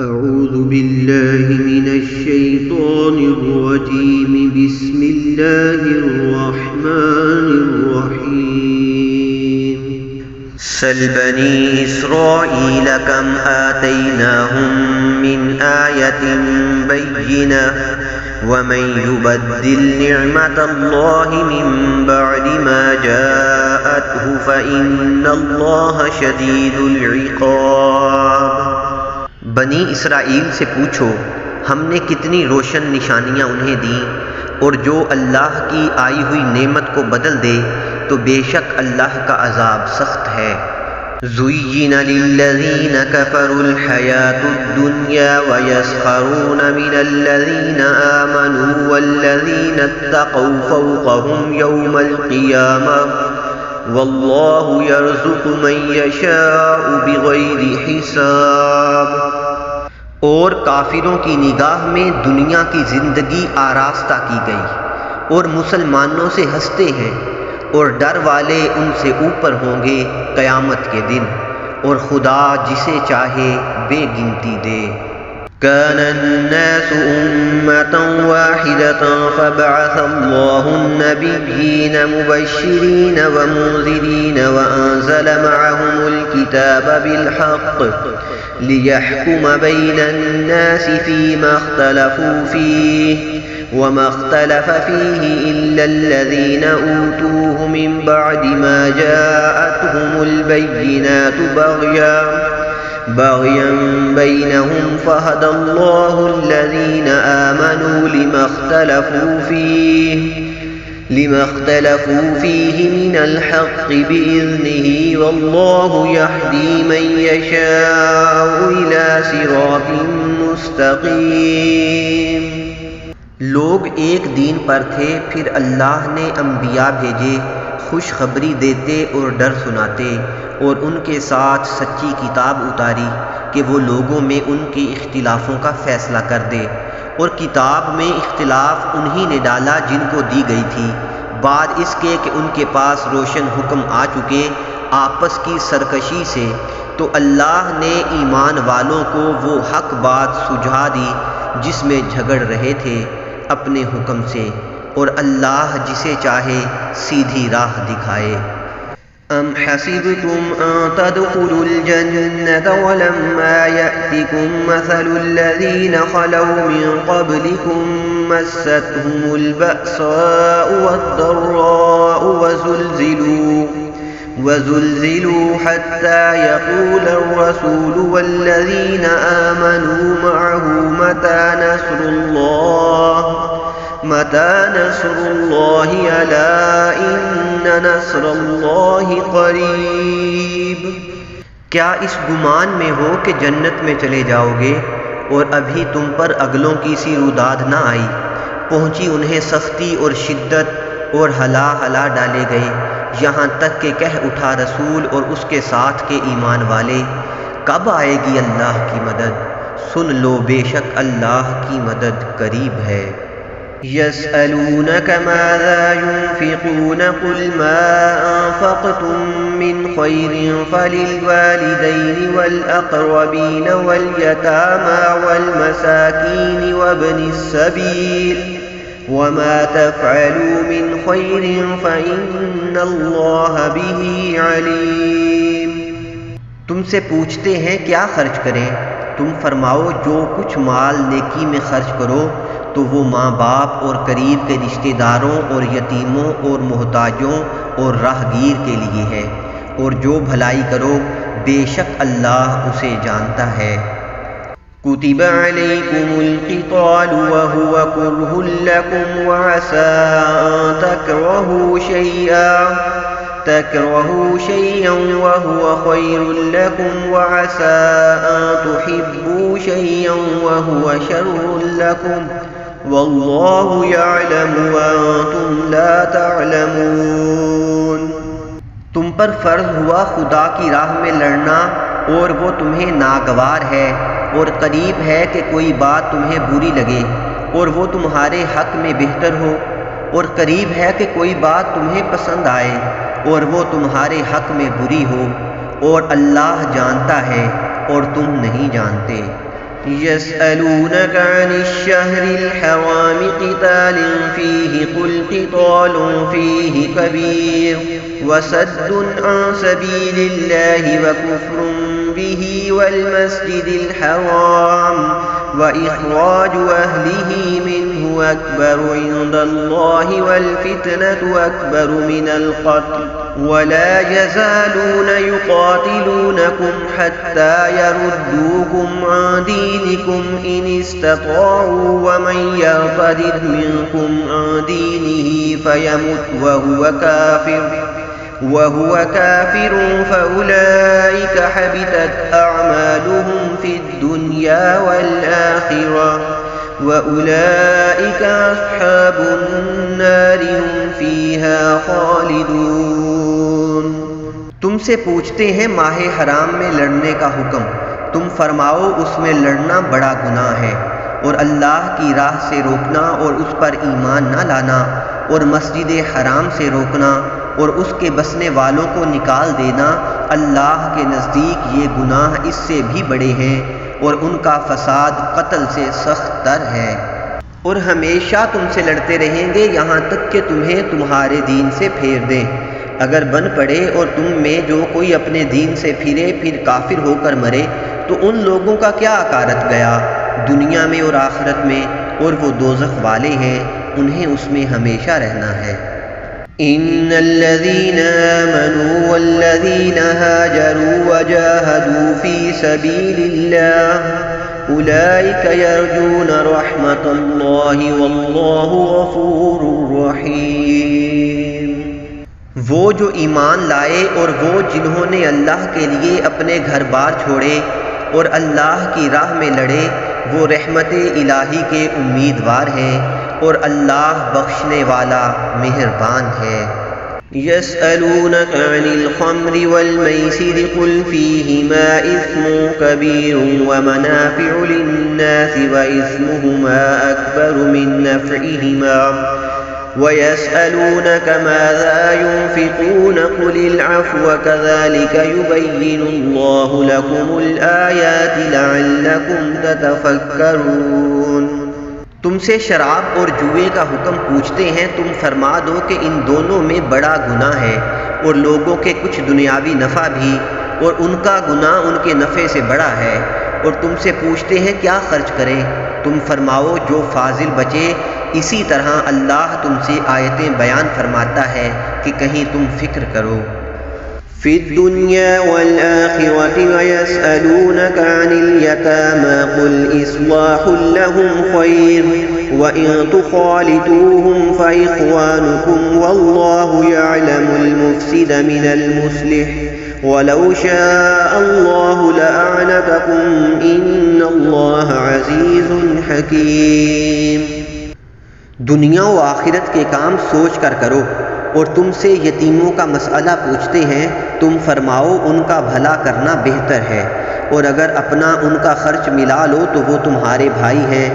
أعوذ بالله من الشيطان الرجيم. بسم الله الرحمن الرحيم. سل بني إسرائيل كم آتيناهم من آية بينة ومن يبدل نعمة الله من بعد ما جاءته فإن الله شديد العقاب. بنی اسرائیل سے پوچھو ہم نے کتنی روشن نشانیاں انہیں دیں، اور جو اللہ کی آئی ہوئی نعمت کو بدل دے تو بے شک اللہ کا عذاب سخت ہے۔ زُيِّنَ لِلَّذِينَ كَفَرُوا الْحَيَاةُ الدُّنْيَا وَيَسْخَرُونَ مِنَ الَّذِينَ آمَنُوا وَالَّذِينَ اتَّقَوْا فَوْقَهُمْ يَوْمَ الْقِيَامَةِ وَاللَّهُ يَرْزُقُ مَن يَشَاءُ بِغَيْرِ حِسَابٍ۔ اور کافروں کی نگاہ میں دنیا کی زندگی آراستہ کی گئی، اور مسلمانوں سے ہنستے ہیں، اور ڈر والے ان سے اوپر ہوں گے قیامت کے دن، اور خدا جسے چاہے بے گنتی دے۔ كان الناس أمة واحدة فبعث الله النبيين مبشرين ومنذرين وأنزل معهم الكتاب بالحق ليحكم بين الناس فيما اختلفوا فيه وما اختلف فيه إلا الذين أوتوه من بعد ما جاءتهم البينات بغيا بينهم فهدى الله الذين آمنوا لما اختلفوا فيه من الحق بإذنه والله يهدي من يشاء إلى صراط مستقيم۔ لوگ ایک دین پر تھے، پھر اللہ نے انبیاء بھیجے خوشخبری دیتے اور ڈر سناتے، اور ان کے ساتھ سچی کتاب اتاری کہ وہ لوگوں میں ان کے اختلافوں کا فیصلہ کر دے، اور کتاب میں اختلاف انہی نے ڈالا جن کو دی گئی تھی، بعد اس کے کہ ان کے پاس روشن حکم آ چکے آپس کی سرکشی سے، تو اللہ نے ایمان والوں کو وہ حق بات سجھا دی جس میں جھگڑ رہے تھے اپنے حکم سے، اور اللہ جسے چاہے سیدھی راہ دکھائے۔ ام حسبتم ان تدخلوا الجنة ولما يأتكم مثل الذين خلوا من قبلكم مستهم البأساء والضراء وزلزلوا حتى يقول الرسول والذين آمنوا معه متى نصر الله ألا إن نصر الله قریب۔ کیا اس گمان میں ہو کہ جنت میں چلے جاؤ گے، اور ابھی تم پر اگلوں کی سی روداد نہ آئی، پہنچی انہیں سختی اور شدت، اور ہلا ڈالے گئے، یہاں تک کہ کہہ اٹھا رسول اور اس کے ساتھ کے ایمان والے، کب آئے گی اللہ کی مدد؟ سن لو بے شک اللہ کی مدد قریب ہے۔ يسألونك ماذا ينفقون قل ما أنفقتم من خير فللوالدين والأقربين واليتامى والمساكين وابن السبيل وما تفعلوا من خير فإن الله به عليم۔ تم سے پوچھتے ہیں کیا خرچ کریں، تم فرماؤ جو کچھ مال نیکی میں خرچ کرو تو وہ ماں باپ اور قریب کے رشتہ داروں اور یتیموں اور محتاجوں اور راہگیر کے لیے ہے، اور جو بھلائی کرو بے شک اللہ اسے جانتا ہے۔ كتب عليكم القتال وهو كره لكم وعسى أن تكرهوا شيئا وهو خير لكم وعسى أن تحبوا شيئا وهو شر لكم والله يعلم وأنتم لا تعلمون۔ تم پر فرض ہوا خدا کی راہ میں لڑنا، اور وہ تمہیں ناگوار ہے، اور قریب ہے کہ کوئی بات تمہیں بری لگے اور وہ تمہارے حق میں بہتر ہو، اور قریب ہے کہ کوئی بات تمہیں پسند آئے اور وہ تمہارے حق میں بری ہو، اور اللہ جانتا ہے اور تم نہیں جانتے۔ يسألونك عن الشهر الحرام قتال فيه قل قتال فيه كبير وصد عن سبيل الله وكفر به والمسجد الحرام وإخراج أهله منه أكبر عند الله والفتنة أكبر من القتل ولا يزالون يقاتلونكم حتى يردوكم عن دينكم إن استطاعوا ومن يرتد منكم عن دينه فيمت وهو كافر فأولئك حبطت أعمالهم في الدنيا والآخرة وأولئك أصحاب النار هم فيها خالدون۔ تم سے پوچھتے ہیں ماہ حرام میں لڑنے کا حکم، تم فرماؤ اس میں لڑنا بڑا گناہ ہے، اور اللہ کی راہ سے روکنا اور اس پر ایمان نہ لانا، اور مسجد حرام سے روکنا اور اس کے بسنے والوں کو نکال دینا، اللہ کے نزدیک یہ گناہ اس سے بھی بڑے ہیں، اور ان کا فساد قتل سے سخت تر ہے۔ اور ہمیشہ تم سے لڑتے رہیں گے یہاں تک کہ تمہیں تمہارے دین سے پھیر دیں۔ اگر بن پڑے اور تم میں جو کوئی اپنے دین سے پھرے پھر کافر ہو کر مرے تو ان لوگوں کا کیا اکارت گیا دنیا میں اور آخرت میں، اور وہ دوزخ والے ہیں، انہیں اس میں ہمیشہ رہنا ہے۔ ان الذين آمنوا والذين هاجروا وجاهدوا في سبيل الله اولئك يرجون رحمة الله والله غفور رحيم۔ وہ جو ایمان لائے اور وہ جنہوں نے اللہ کے لیے اپنے گھر بار چھوڑے اور اللہ کی راہ میں لڑے، وہ رحمت الہی کے امیدوار ہیں، اور اللہ بخشنے والا مہربان ہے۔ يسألونك عن الخمر والميسر قل فيهما إثم كبير ومنافع للناس وإثمهما أكبر من نفعهما ويسألونك ماذا ينفقون قل العفو كذلك يبين الله لكم الآيات لعلكم تتفكرون۔ تم سے شراب اور جوئے کا حکم پوچھتے ہیں، تم فرما دو کہ ان دونوں میں بڑا گناہ ہے، اور لوگوں کے کچھ دنیاوی نفع بھی، اور ان کا گناہ ان کے نفع سے بڑا ہے۔ اور تم سے پوچھتے ہیں کیا خرچ کریں، تم فرماؤ جو فاضل بچے۔ اسی طرح اللہ تم سے آیتیں بیان فرماتا ہے کہ کہیں تم فکر کرو۔ فی الدنیا والآخرة ويسألونك عن اليتامى قل إصلاح لهم خير وإن تخالطوهم فإخوانكم والله يعلم المفسد من المصلح ولو شاء الله لأعنتكم إن الله عزيز حكيم۔ دنیا و آخرت کے کام سوچ کر کرو، اور تم سے یتیموں کا مسئلہ پوچھتے ہیں، تم فرماؤ ان کا بھلا کرنا بہتر ہے، اور اگر اپنا ان کا خرچ ملا لو تو وہ تمہارے بھائی ہیں،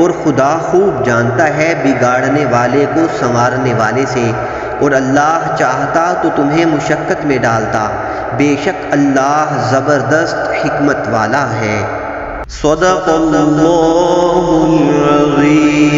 اور خدا خوب جانتا ہے بگاڑنے والے کو سنوارنے والے سے، اور اللہ چاہتا تو تمہیں مشقت میں ڈالتا، بے شک اللہ زبردست حکمت والا ہے۔ صدق اللہ العظیم۔